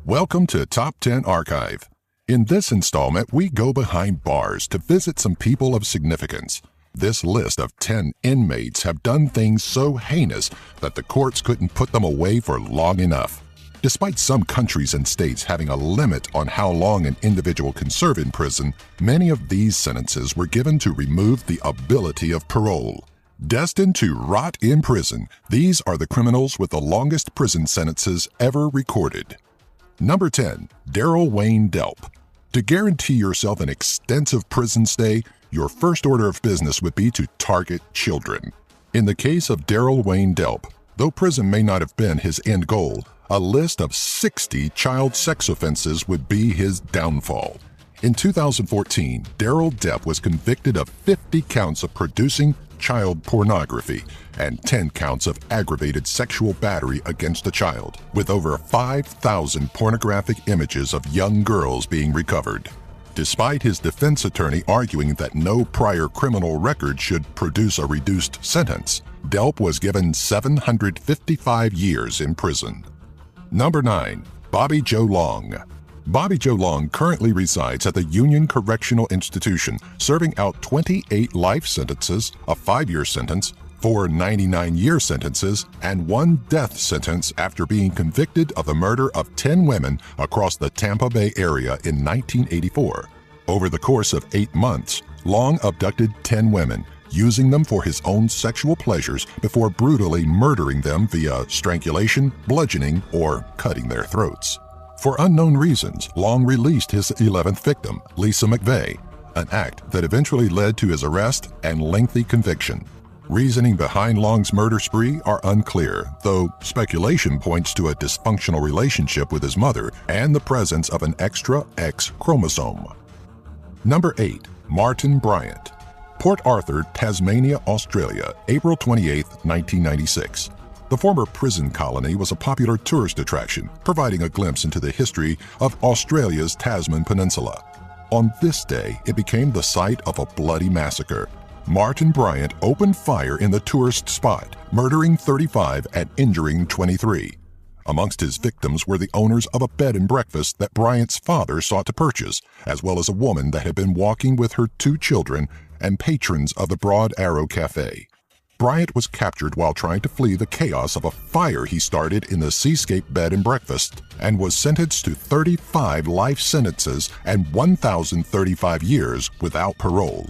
Welcome to Top 10 Archive. In this installment, we go behind bars to visit some people of significance. This list of 10 inmates have done things so heinous that the courts couldn't put them away for long enough. Despite some countries and states having a limit on how long an individual can serve in prison, many of these sentences were given to remove the ability of parole. Destined to rot in prison, these are the criminals with the longest prison sentences ever recorded. Number 10. Darrell Wayne Delp. To guarantee yourself an extensive prison stay, your first order of business would be to target children. In the case of Darrell Wayne Delp, though prison may not have been his end goal, a list of 60 child sex offenses would be his downfall. In 2014, Darrell Delp was convicted of 50 counts of producing child pornography and 10 counts of aggravated sexual battery against a child, with over 5,000 pornographic images of young girls being recovered. Despite his defense attorney arguing that no prior criminal record should produce a reduced sentence, Delp was given 755 years in prison. Number 9. Bobby Joe Long. Bobby Joe Long currently resides at the Union Correctional Institution, serving out 28 life sentences, a 5-year sentence, 4 99-year sentences, and 1 death sentence after being convicted of the murder of 10 women across the Tampa Bay area in 1984. Over the course of 8 months, Long abducted 10 women, using them for his own sexual pleasures before brutally murdering them via strangulation, bludgeoning, or cutting their throats. For unknown reasons, Long released his 11th victim, Lisa McVeigh, an act that eventually led to his arrest and lengthy conviction. Reasoning behind Long's murder spree are unclear, though speculation points to a dysfunctional relationship with his mother and the presence of an extra X chromosome. Number 8. Martin Bryant. Port Arthur, Tasmania, Australia, April 28, 1996. The former prison colony was a popular tourist attraction, providing a glimpse into the history of Australia's Tasman Peninsula. On this day, it became the site of a bloody massacre. Martin Bryant opened fire in the tourist spot, murdering 35 and injuring 23. Amongst his victims were the owners of a bed and breakfast that Bryant's father sought to purchase, as well as a woman that had been walking with her 2 children and patrons of the Broad Arrow Cafe. Bryant was captured while trying to flee the chaos of a fire he started in the Seascape Bed and Breakfast and was sentenced to 35 life sentences and 1,035 years without parole.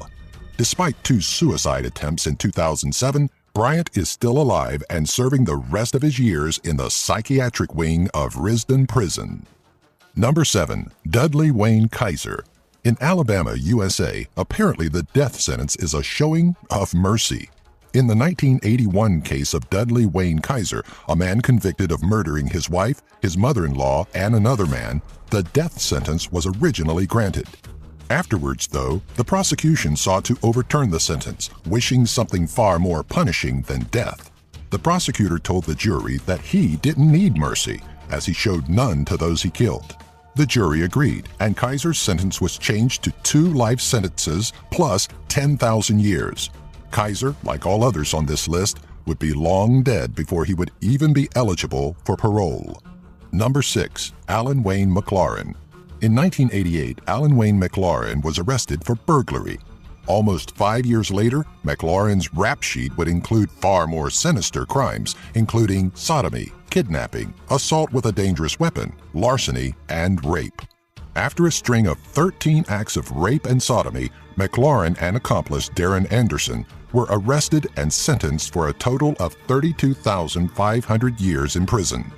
Despite 2 suicide attempts in 2007, Bryant is still alive and serving the rest of his years in the psychiatric wing of Risdon Prison. Number 7. Dudley Wayne Kaiser. In Alabama, USA, apparently the death sentence is a showing of mercy. In the 1981 case of Dudley Wayne Kaiser, a man convicted of murdering his wife, his mother-in-law, and another man, the death sentence was originally granted. Afterwards, though, the prosecution sought to overturn the sentence, wishing something far more punishing than death. The prosecutor told the jury that he didn't need mercy, as he showed none to those he killed. The jury agreed, and Kaiser's sentence was changed to 2 life sentences plus 10,000 years. Kaiser, like all others on this list, would be long dead before he would even be eligible for parole. Number 6. Alan Wayne McLaurin. In 1988, Alan Wayne McLaurin was arrested for burglary. Almost 5 years later, McLaurin's rap sheet would include far more sinister crimes, including sodomy, kidnapping, assault with a dangerous weapon, larceny, and rape. After a string of 13 acts of rape and sodomy, McLaurin and accomplice Darren Anderson were arrested and sentenced for a total of 32,500 years in prison.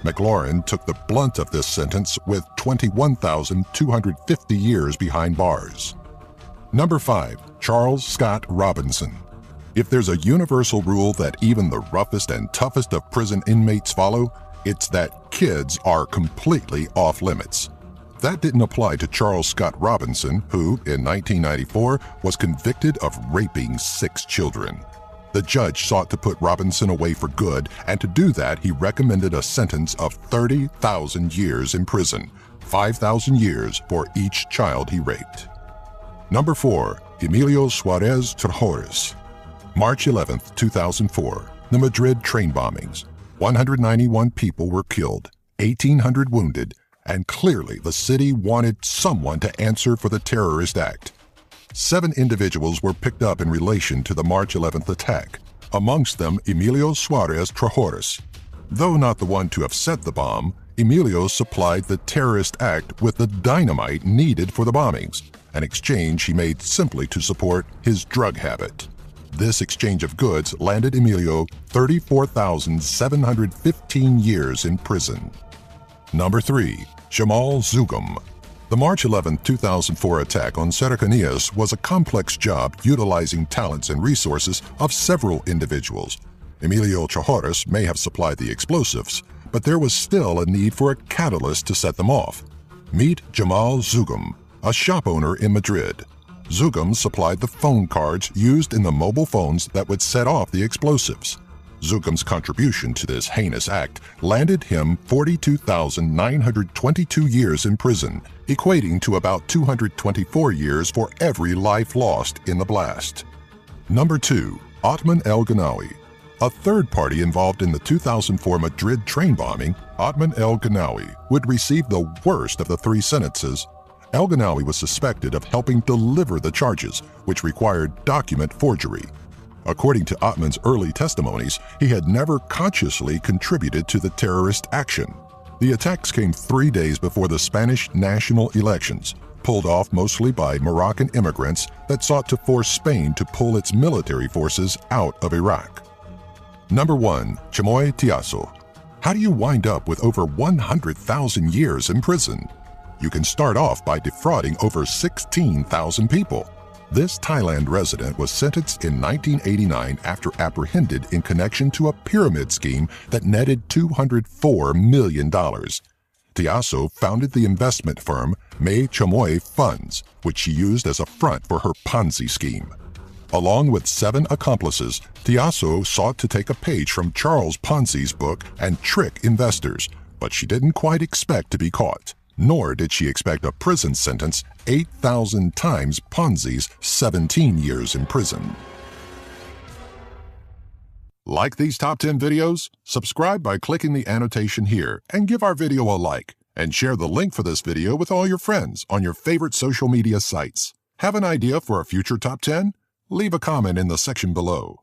McLaurin took the blunt of this sentence with 21,250 years behind bars. Number 5. Charles Scott Robinson. If there's a universal rule that even the roughest and toughest of prison inmates follow, it's that kids are completely off limits. That didn't apply to Charles Scott Robinson, who, in 1994, was convicted of raping 6 children. The judge sought to put Robinson away for good, and to do that, he recommended a sentence of 30,000 years in prison, 5,000 years for each child he raped. Number 4. Emilio Suarez Trajores. March 11, 2004, the Madrid train bombings. 191 people were killed, 1,800 wounded, and clearly the city wanted someone to answer for the terrorist act. 7 individuals were picked up in relation to the March 11th attack, amongst them Emilio Suarez Trajoras. Though not the one to have set the bomb, Emilio supplied the terrorist act with the dynamite needed for the bombings, an exchange he made simply to support his drug habit. This exchange of goods landed Emilio 34,715 years in prison. Number 3. Jamal Zugum. The March 11, 2004 attack on Cercanías was a complex job utilizing talents and resources of several individuals. Emilio Trajoras may have supplied the explosives, but there was still a need for a catalyst to set them off. Meet Jamal Zugum, a shop owner in Madrid. Zugum supplied the phone cards used in the mobile phones that would set off the explosives. Zugum's contribution to this heinous act landed him 42,922 years in prison, equating to about 224 years for every life lost in the blast. Number 2. Otman El Ganawi. A third party involved in the 2004 Madrid train bombing, Otman El Ganawi, would receive the worst of the 3 sentences. El Ganawi was suspected of helping deliver the charges, which required document forgery. According to Otman's early testimonies, he had never consciously contributed to the terrorist action. The attacks came 3 days before the Spanish national elections, pulled off mostly by Moroccan immigrants that sought to force Spain to pull its military forces out of Iraq. Number 1. Chimoy Tiasso. How do you wind up with over 100,000 years in prison? You can start off by defrauding over 16,000 people. This Thailand resident was sentenced in 1989 after apprehended in connection to a pyramid scheme that netted $204 million. Tiasso founded the investment firm May Chamoy Funds, which she used as a front for her Ponzi scheme. Along with 7 accomplices, Tiasso sought to take a page from Charles Ponzi's book and trick investors, but she didn't quite expect to be caught. Nor did she expect a prison sentence 8,000 times Ponzi's 17 years in prison. Like these top 10 videos? Subscribe by clicking the annotation here and give our video a like, and share the link for this video with all your friends on your favorite social media sites. Have an idea for a future top 10? Leave a comment in the section below.